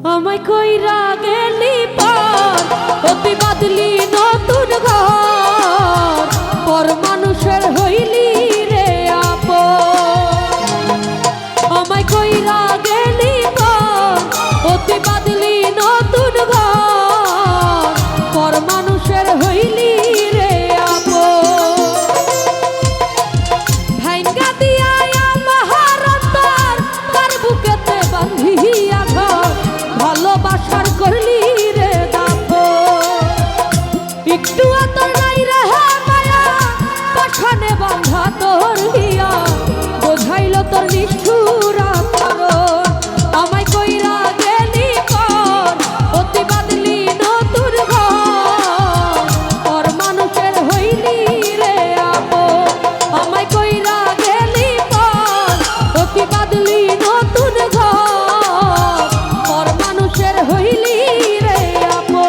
আমায় কইরা গেলি পর অতি বাদলি নতুন ঘর পর মানুষের হইলি রে আপন। আমায় কইরা গেলি পর অতি বাদলি নতুন ঘর পর মানুষের হইলি রে আপন। ভাইঙ্গা দিয়া আমার অন্তর তার বুকেতে বাঁধিয়া ঘর ভালোবাসার করলি রে দাফন। একটু আতর নাই রে মায়া পাঠানে বাঁধা তোর দিয়া বোঝাইল তোর নিষ্ঠুর আচরণ। আমায় কইরা গেলি পর অতি বাদলি নতুন ঘর পর মানুষের হইলি রে আপন। আমায় কইরা গেলি পর অতি বাদলি নতুন ঘর পর মানুষের হইলি রে আপন।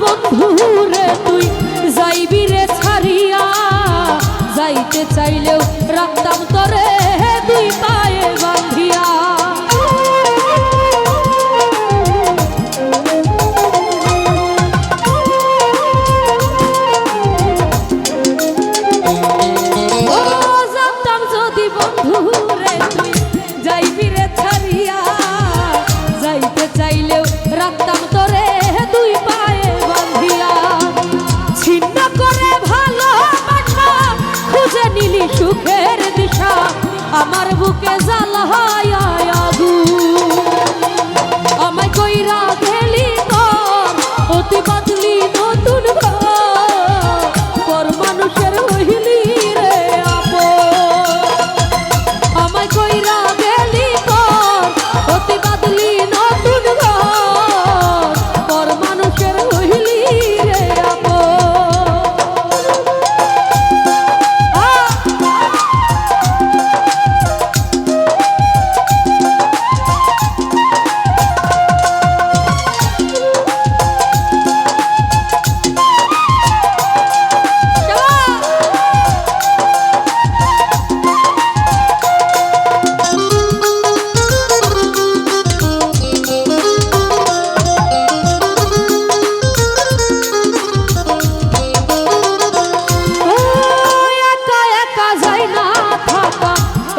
বন্ধুরে তুই যাইবি রে ছাড়িয়া যাইতে চাইলেও রাখতাম তোরে দুই পায়ে বাঁধিয়া। ও জানতাম যদি বন্ধুরে তুই যাইবি রে ছাড়িয়া যাইতে চাইলেও রাখতাম তোরে দুই পায়ে বাঁধিয়া। ছিন্ন করে ভালোবাসা খুঁজে নিলি সুখের দিশা আমার বুকে জ্বালায় আগুন। আমায় কইরা গেলি পর অতি বাদলি নতুন ঘর পর মানুষের হইলি রে আপন। আমায় কইরা গেলি পর অতি বাদলি নতুন ঘর পর মানুষের হইলি রে আপন।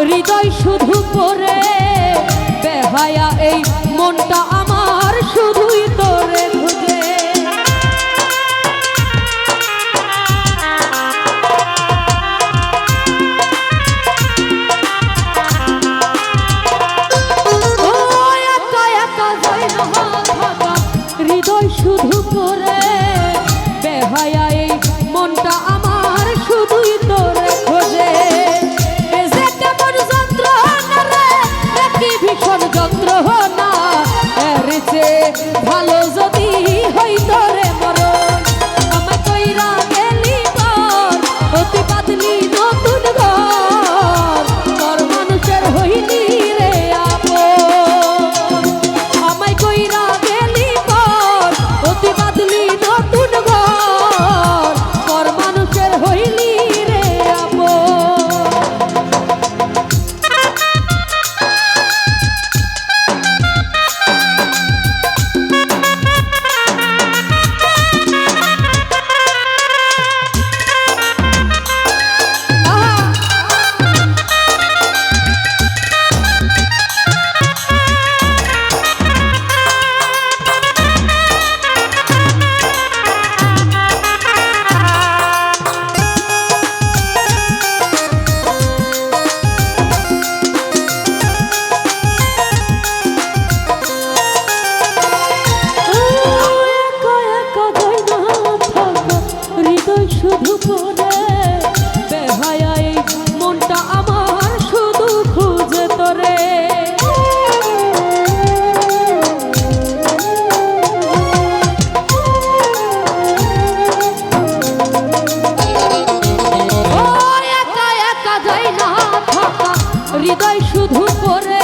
হৃদয় শুধু পরে বেহায়া এই মনটা আমার শুধুই তোরে খুঁজে। ও একা একা যায় না থাকা হৃদয় শুধু পরে বেহায়া এই মনটা আমার শুধুই তোরে খোঁজে। হৃদয় শুধু পরে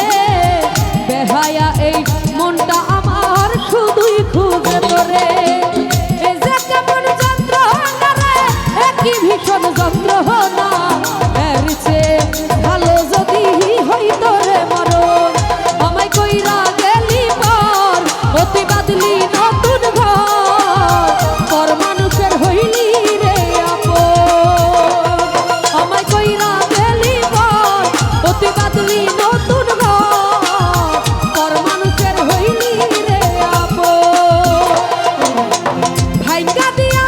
বেহায়া এই মনটা আমার শুধুই খুঁজে তোরে এই যে কেমন যন্ত্রণা রে একই ভীষণ যন্ত্রণা এর চেয়ে ভালো যদি হইতো রে মরণ আমায় কইরা গেলি পর অতি বাদলি নতুন ঘর পর মানুষের হইলি রে আপন আমায় কইরা গেলি পর অতি বাদলি নতুন ঘর পর মানুষের হইলি রে আপন ভাইঙ্গা দিয়া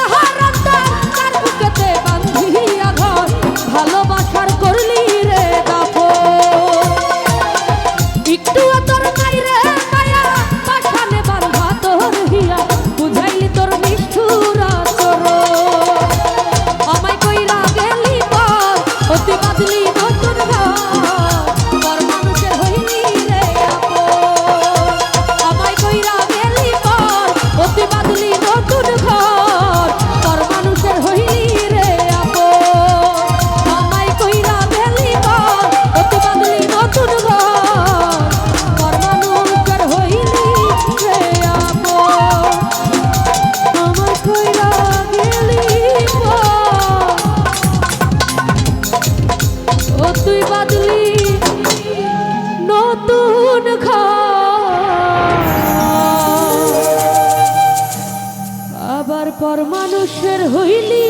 আমার অন্তর তার বুকেতে বাঁধিয়া ঘর ভালোবাসার করলি রে দাফন একটু তোর নাই রে মায়া পাশানে বাঁধা তোর হিয়া বুঝাইলি তোর নিষ্ঠুর আচরণ আমায় কইরা গেলি পর অতি বাদলি নতুন ঘর পর মানুষের হইলি রে আপন আমায় কইরা গেলি পর অতি বাদলি নতুন ঘর পর মানুষের হইলি রে আপন আমায় কইরা গেলি পর অতি বাদলি নতুন ঘর পর মানুষের হইলি রে আপন আমায় কইরা গেলি পর অতি বাদলি নতুন ঘর আবার পর মানুষের হইলি